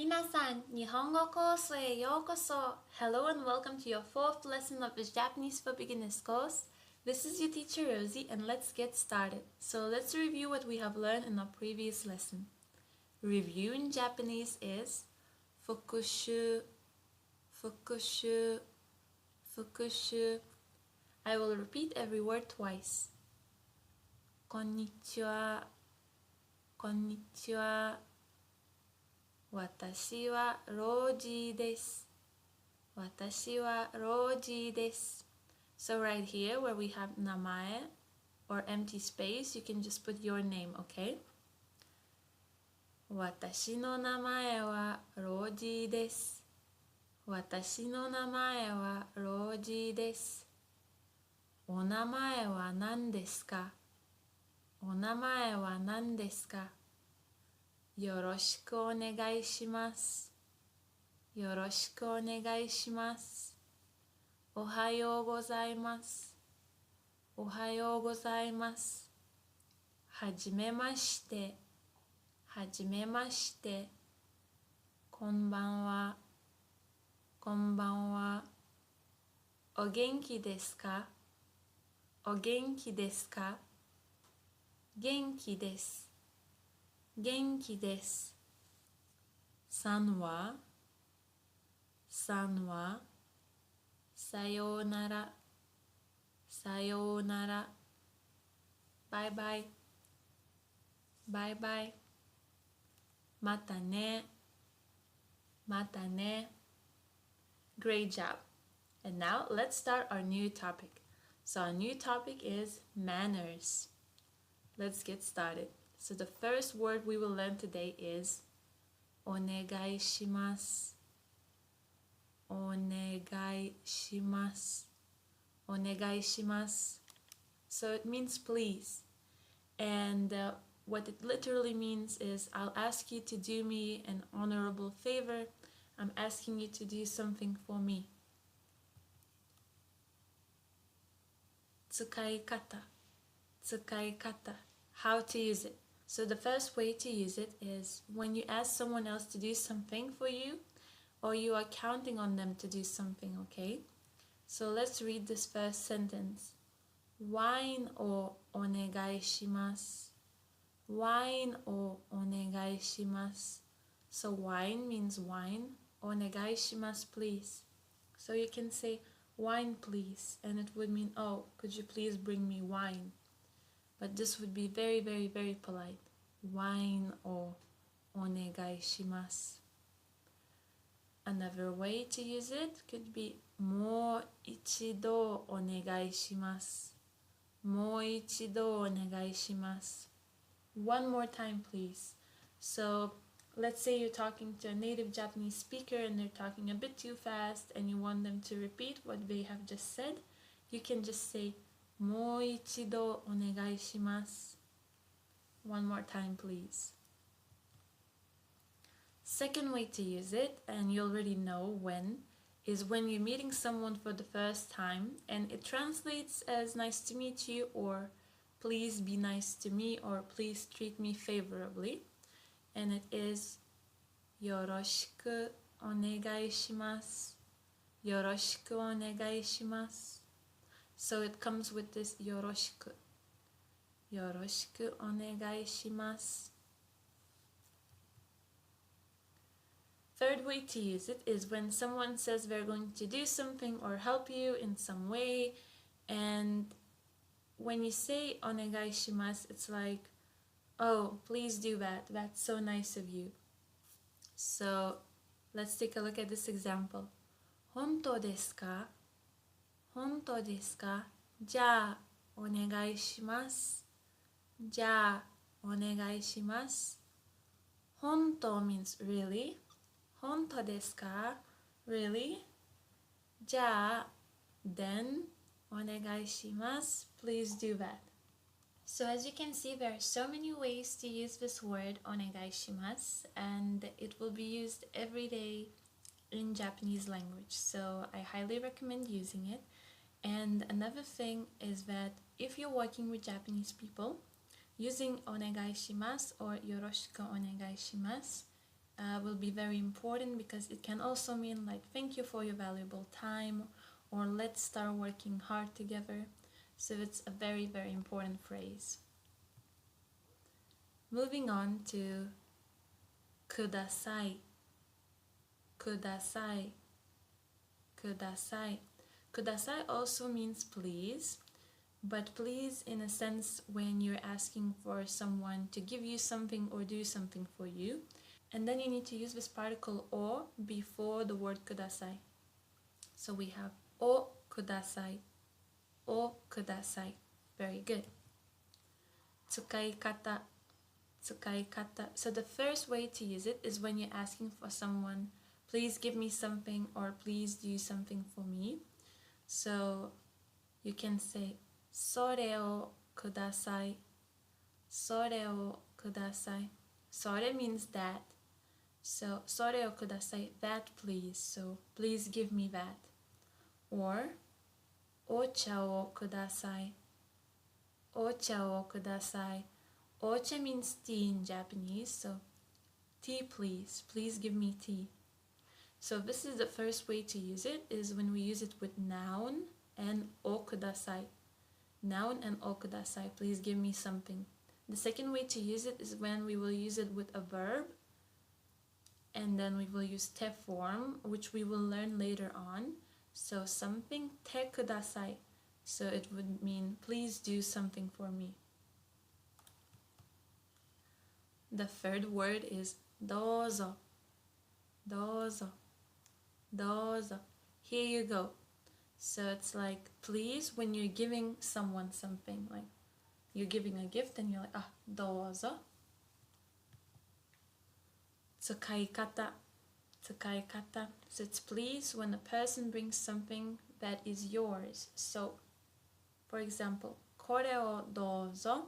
皆さん、日本語コースへようこそ. Hello and welcome to your fourth lesson of this Japanese for Beginners course. This is your teacher Rosie and let's get started. So let's review what we have learned in our previous lesson. Review in Japanese is 復習, 復習, 復習. I will repeat every word twice. こんにちは, こんにちは. 私はロジです。私はロジです。So right here where we have 名前 or empty space, you can just put your name, okay? 私の名前はロジです。私の名前はロジです。お名前は何ですか？お名前は何ですか？よろしくお願いします。よろしくお願いします。おはようございます。おはようございます。はじめまして。はじめまして。こんばんは。こんばんは。お元気ですか？お元気ですか？元気です。元気です。さんはさようなら。さようなら。バイバイ。バイバイ。またね。またね。Great job. And now let's start our new topic. So our new topic is manners. Let's get started. So the first word we will learn today is お願いします。お願いします。お願いします。So it means please. And what it literally means is I'll ask you to do me an honorable favor. I'm asking you to do something for me. 使い方。使い方。How to use it. So the first way to use it is when you ask someone else to do something for you or you are counting on them to do something, okay? So let's read this first sentence. ワインをお願いします。ワインをお願いします。So wine means wine. お願いします please. So you can say wine please and it would mean oh could you please bring me wine. But this would be very very very polite. ワインをお願いします。Another way to use it could be もう一度お願いします。もう一度お願いします。One more time please. So let's say you're talking to a native Japanese speaker and they're talking a bit too fast and you want them to repeat what they have just said. You can just say もう一度お願いします。One more time please. Second way to use it, and you already know when, is when you're meeting someone for the first time and it translates as nice to meet you or please be nice to me or please treat me favorably. And it is よろしくお願いします。よろしくお願いします。So it comes with this よろしく。よろしくお願いします。Third way to use it is when someone says they're going to do something or help you in some way, and when you say お願いします, it's like, oh, please do that. That's so nice of you. So let's take a look at this example. 本当ですか？本当ですか？じゃあお願いします。じゃあお願いします。本当 means really. 本当ですか？ Really? じゃあ then お願いします。Please do that. So as you can see, there are so many ways to use this word お願いします and it will be used every day in Japanese language. So I highly recommend using it. And another thing is that if you're working with Japanese people, using お願いします or よろしくお願いします will be very important, because it can also mean like thank you for your valuable time, or let's start working hard together. So it's a very, very important phrase. Moving on to kudasai. Kudasai. Kudasai. Kudasai also means please, but please in a sense when you're asking for someone to give you something or do something for you. And then you need to use this particle o before the word kudasai. So we have o kudasai, o kudasai. Very good. Tsukaikata, tsukaikata. So the first way to use it is when you're asking for someone, please give me something or please do something for me. So you can say sore o kudasai, sore o kudasai. Sore means that. So sore o kudasai, that please. So please give me that. Or ocha o kudasai, ocha o kudasai. Ocha means tea in Japanese, so tea please, please give me tea. So this is the first way to use it, is when we use it with noun and o kudasai. Noun and o kudasai, please give me something. The second way to use it is when we will use it with a verb, and then we will use te form, which we will learn later on. So something te kudasai. So it would mean please do something for me. The third word is dozo. Dozo. Dozo. Here you go. So it's like please when you're giving someone something, like you're giving a gift and you're like, dozo. Tsukaikata. Tsukaikata. So it's please when a person brings something that is yours. So for example, kore o dozo.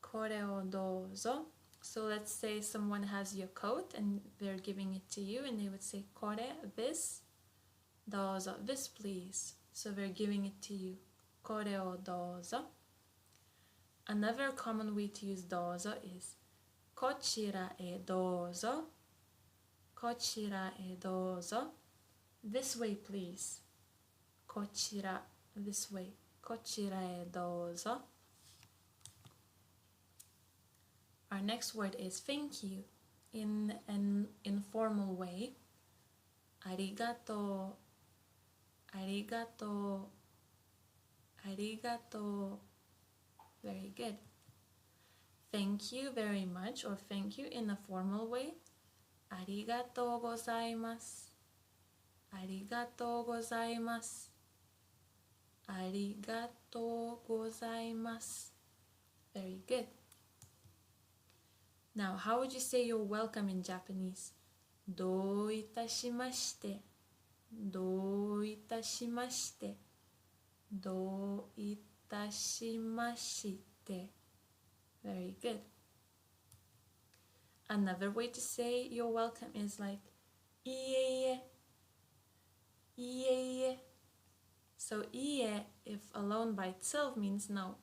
Kore o dozo. So let's say someone has your coat and they're giving it to you, and they would say kore, this, dozo, this please. So they're giving it to you. Kore o dozo. Another common way to use dozo is kochira e dozo. Kochira e dozo. This way please. Kochira, this way. Kochira e dozo. Our next word is thank you in an informal way. Arigato, arigato, arigato. Very good. Thank you very much, or thank you in a formal way. Arigatou gozaimasu. Arigatou gozaimasu. Arigatou gozaimasu. Very good. Now, how would you say you're welcome in Japanese? Do itashimashite. Do itashimashite. Do itashimashite. Very good. Another way to say you're welcome is like iie. Iie. So iie, if alone by itself, means no.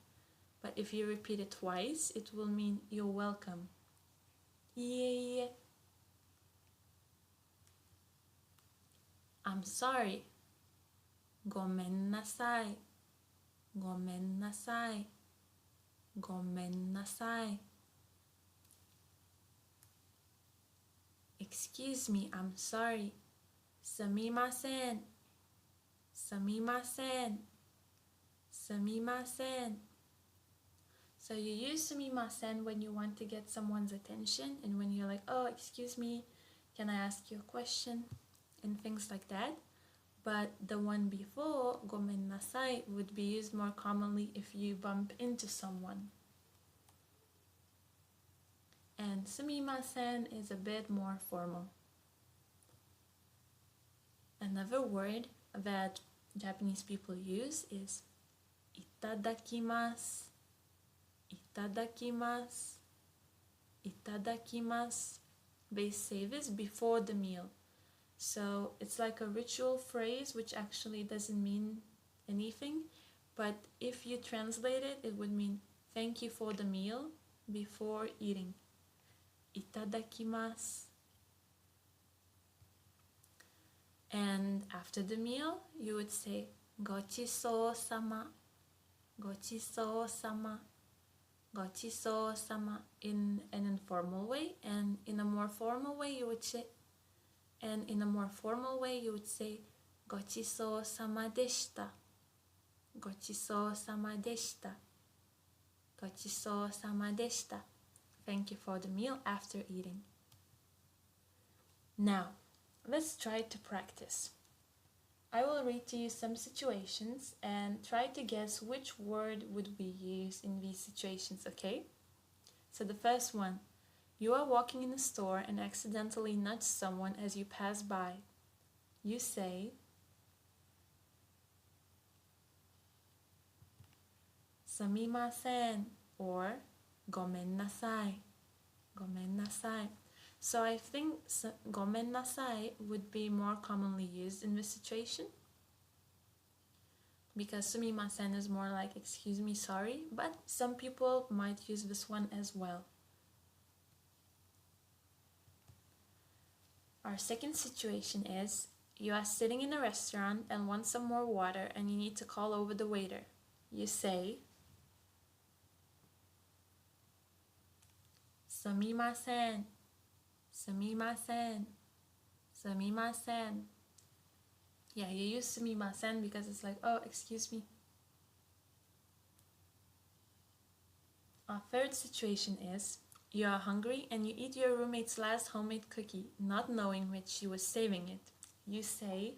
But if you repeat it twice, it will mean you're welcome. Iie. I'm sorry. Gomen nasai. Gomen nasai. Gomen nasai. Excuse me, I'm sorry. Sumimasen. Sumimasen. Sumimasen. So you use sumimasen when you want to get someone's attention, and when you're like, oh, excuse me, can I ask you a question? And things like that. But the one before, gomen nasai, would be used more commonly if you bump into someone. And sumimasen is a bit more formal. Another word that Japanese people use is itadakimasu. Itadakimasu. Itadakimasu. They say this before the meal. So it's like a ritual phrase which actually doesn't mean anything. But if you translate it, it would mean thank you for the meal before eating. Itadakimasu. And after the meal, you would say gochiso-sama, gochiso-sama, gochiso-sama in an informal way, and in a more formal way you would say gochiso-sama deshita, gochiso-sama deshita, gochiso-sama deshita. Thank you for the meal after eating. Now, let's try to practice. I will read to you some situations and try to guess which word would we use in these situations, okay? So the first one, you are walking in a store and accidentally nudge someone as you pass by. You say, "Sumimasen" or "Gomen nasai." Gomen nasai. So I think "gomen nasai" would be more commonly used in this situation, because "sumimasen" is more like "excuse me, sorry," but some people might use this one as well. Our second situation is, you are sitting in a restaurant and want some more water and you need to call over the waiter. You say, "Sumimasen, sumimasen, sumimasen." Yeah, you use "sumimasen" because it's like, oh, excuse me. Our third situation is, you are hungry and you eat your roommate's last homemade cookie, not knowing which she was saving it. You say,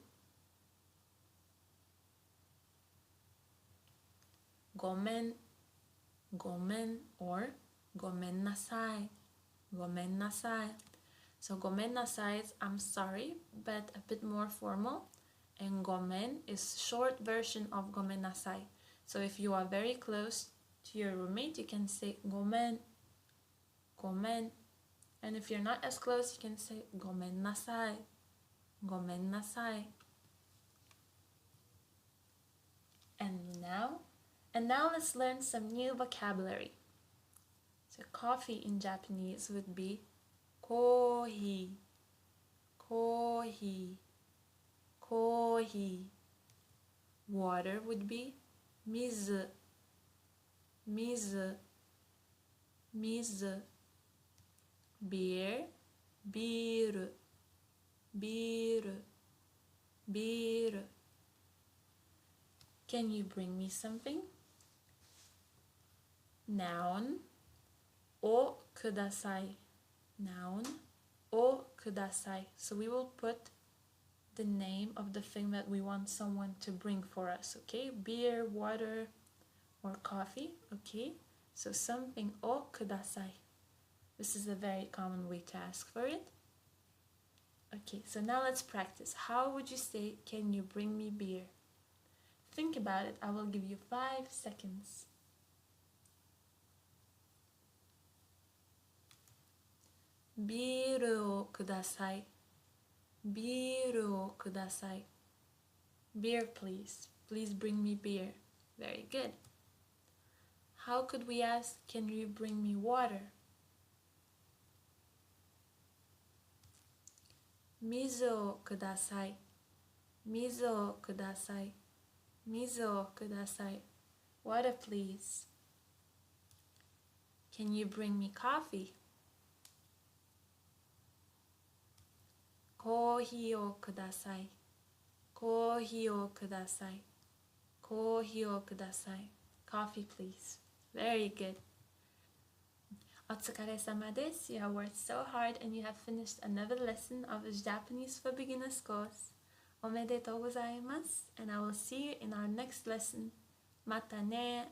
"Gomen, gomen," or "Gomen nasai, gomen nasai." So "gomen nasai" is "I'm sorry," but a bit more formal. And "gomen" is short version of "gomen nasai." So if you are very close to your roommate, you can say "gomen, gomen." And if you're not as close, you can say "gomen nasai, gomen nasai." And now let's learn some new vocabulary. So coffee in Japanese would be kohi, kohi, kohi. Water would be mizu, mizu, mizu. Beer, biru, biru, biru. Can you bring me something? Noun, o kudasai. Noun, o kudasai. So we will put the name of the thing that we want someone to bring for us, okay? Beer, water, or coffee, okay? So something, o kudasai. This is a very common way to ask for it. Okay, so now let's practice. How would you say, "Can you bring me beer?" Think about it. I will give you 5 seconds. Biru o kudasai. Biru o kudasai. Beer, please. Please bring me beer. Very good. How could we ask, "Can you bring me water?" Mizu o kudasai. Mizu o kudasai. Mizu o kudasai. Water, please. Can you bring me coffee? Kohi o kudasai. Kohi o kudasai. Kohi o kudasai. Coffee, please. Very good. Otsukare-sama desu. You have worked so hard and you have finished another lesson of the Japanese for Beginners course. Omedetou gozaimasu, and I will see you in our next lesson. Mata ne.